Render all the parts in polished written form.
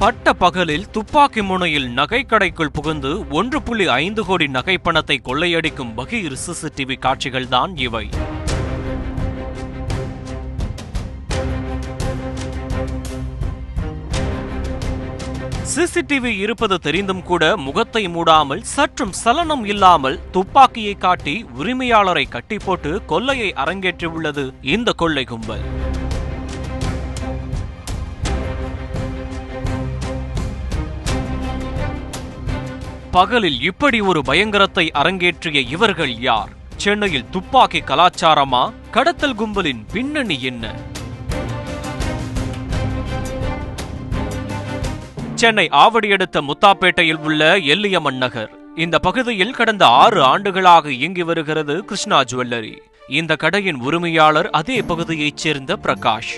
பட்ட பகலில் துப்பாக்கி முனையில் நகைக்கடைக்குள் புகுந்து 1.5 கோடி நகை பணத்தை கொள்ளையடிக்கும் பகீர் சிசிடிவி காட்சிகள்தான் இவை. சிசிடிவி இருப்பது தெரிந்தும் கூட முகத்தை மூடாமல் சற்றும் சலனம் இல்லாமல் துப்பாக்கியை காட்டி உரிமையாளரை கட்டி போட்டு கொள்ளையை அரங்கேற்றியுள்ளது இந்த கொள்ளை கும்பல். பகலில் இப்படி ஒரு பயங்கரத்தை அரங்கேற்றிய இவர்கள் யார்? சென்னையில் துப்பாக்கி கலாச்சாரமா? கடத்தல் கும்பலின் பின்னணி என்ன? சென்னை ஆவடி அடுத்த முத்தாப்பேட்டையில் உள்ள எல்லியம்மன் நகர். இந்த பகுதியில் கடந்த 6 ஆண்டுகளாக இயங்கி வருகிறது கிருஷ்ணா ஜுவல்லரி. இந்த கடையின் உரிமையாளர் அதே பகுதியைச் சேர்ந்த பிரகாஷ்.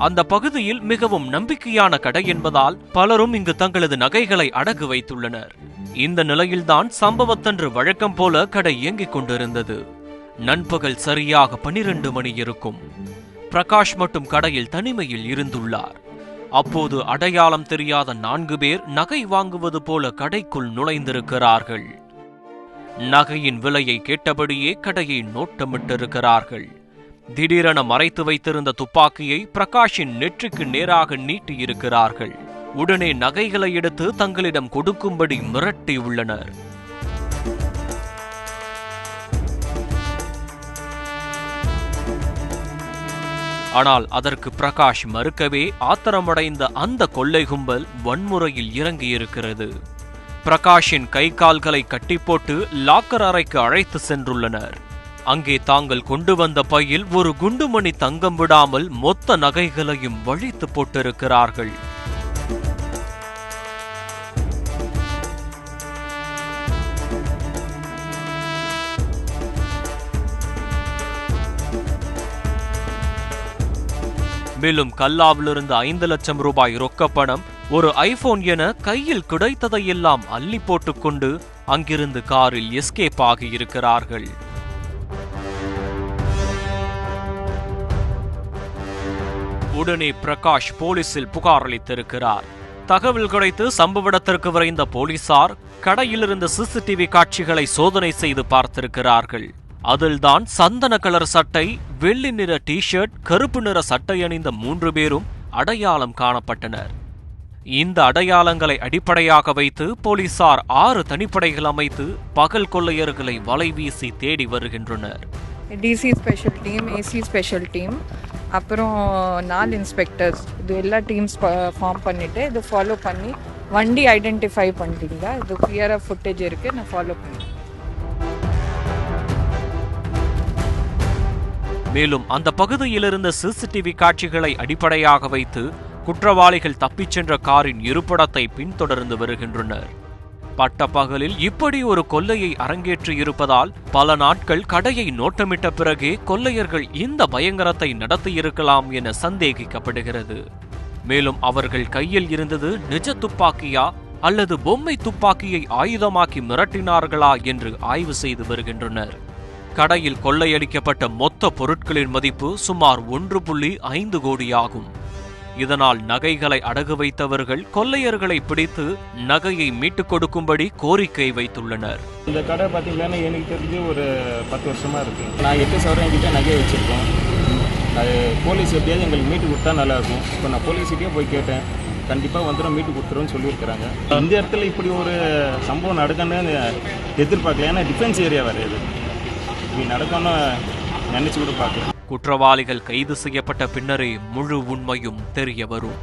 அந்த பகுதியில் மிகவும் நம்பிக்கையான கடை என்பதால் பலரும் இங்கு தங்களது நகைகளை அடகு வைத்துள்ளனர். இந்த நிலையில்தான் சம்பவத்தன்று வழக்கம் போல கடை இயங்கிக் கொண்டிருந்தது. நண்பகல் சரியாக 12 மணி இருக்கும். பிரகாஷ் மட்டும் கடையில் தனிமையில் இருந்துள்ளார். அப்போது அடையாளம் தெரியாத 4 பேர் நகை வாங்குவது போல கடைக்குள் நுழைந்திருக்கிறார்கள். நகையின் விலையை கேட்டபடியே கடையை நோட்டமிட்டிருக்கிறார்கள். திடீரென மறைத்து வைத்திருந்த துப்பாக்கியை பிரகாஷின் நெற்றிக்கு நேராக நீட்டியிருக்கிறார்கள். உடனே நகைகளை எடுத்து தங்களிடம் கொடுக்கும்படி மிரட்டியுள்ளனர். ஆனால் அதற்கு பிரகாஷ் மறுக்கவே ஆத்திரமடைந்த அந்த கொள்ளை கும்பல் வன்முறையில் இறங்கியிருக்கிறது. பிரகாஷின் கை கால்களை கட்டிப்போட்டு லாக்கர் அறைக்கு அழைத்து சென்றுள்ளனர். அங்கே தாங்கள் கொண்டு வந்த பையில் ஒரு குண்டுமணி தங்கம் விடாமல் மொத்த நகைகளையும் வழித்து போட்டிருக்கிறார்கள். மேலும் கல்லாவிலிருந்து 5 லட்சம் ரூபாய் ரொக்கப்பணம், ஒரு ஐபோன் என கையில் கிடைத்ததையெல்லாம் அள்ளி போட்டுக்கொண்டு அங்கிருந்து காரில் எஸ்கேப் ஆகியிருக்கிறார்கள். உடனே பிரகாஷ் போலீசில் புகார் அளித்திருக்கிறார். தகவல் கிடைத்து சம்பவ இடத்திற்கு விரைந்த போலீசார் கடையிலிருந்த சிசிடிவி காட்சிகளை சோதனை செய்து பார்த்திருக்கிறார்கள். அதில்தான் சந்தன கலர் சட்டை, வெள்ளி நிற டி-ஷர்ட், கருப்பு நிற சட்டை அணிந்த 3 பேரும் அடையாளம் காணப்பட்டனர். இந்த அடையாளங்களை அடிப்படையாக வைத்து போலீசார் 6 தனிப்படைகள் அமைத்து பகல் கொள்ளையர்களை வலை வீசி தேடி வருகின்றனர். DC special team, AC special team, அப்புறம் 4 இன்ஸ்பெக்டர்ஸ், இது எல்லா டீம்ஸ் ஃபார்ம் பண்ணிவிட்டு இது ஃபாலோ பண்ணி வண்டி ஐடென்டிஃபை பண்ணிட்டீங்க. இது கிளியராக ஃபுட்டேஜ் இருக்குது, நான் ஃபாலோ பண்ணி. மேலும் அந்த பகுதியில் இருந்த சிசிடிவி காட்சிகளை அடிப்படையாக வைத்து குற்றவாளிகள் தப்பிச் சென்ற காரின் இருப்பிடத்தை பின்தொடர்ந்து வருகின்றனர். பட்ட பகலில் இப்படி ஒரு கொள்ளையை அரங்கேற்றி இருப்பதால் பல நாட்கள் கடையை நோட்டமிட்ட பிறகே கொள்ளையர்கள் இந்த பயங்கரத்தை நடத்தியிருக்கலாம் என சந்தேகிக்கப்படுகிறது. மேலும் அவர்கள் கையில் இருந்தது நிஜ துப்பாக்கியா அல்லது பொம்மை துப்பாக்கியை ஆயுதமாக்கி மிரட்டினார்களா என்று ஆய்வு செய்து வருகின்றனர். கடையில் கொள்ளையடிக்கப்பட்ட மொத்த பொருட்களின் மதிப்பு சுமார் 1.5 கோடி ஆகும். இதனால் நகைகளை அடகு வைத்தவர்கள் கொள்ளையர்களை பிடித்து நகையை மீட்டுக் கொடுக்கும்படி கோரிக்கை வைத்துள்ளனர். இந்த கடை பார்த்தீங்கன்னா எனக்கு தெரிஞ்சு ஒரு 10 வருஷமா இருக்கு. நான் 8 சவரம் என்கிட்ட நகை வச்சிருக்கோம். அது போலீஸ் எப்படியாவது எங்களுக்கு மீட்டு கொடுத்தா நல்லா இருக்கும். இப்போ நான் போலீஸ்கிட்டே போய் கேட்டேன், கண்டிப்பாக வந்துடும் மீட்டு கொடுத்துருவோன்னு சொல்லியிருக்கிறாங்க. இந்த இடத்துல இப்படி ஒரு சம்பவம் நடக்கணும்னு எதிர்பார்க்கல. ஏன்னா டிஃபென்ஸ் ஏரியா வேறு இது, இப்படி நடக்கணும்னு நினைச்சு கூட பார்க்கல. குற்றவாளிகள் கைது செய்யப்பட்ட பின்னரே முழு உண்மையும் தெரிய வரும்.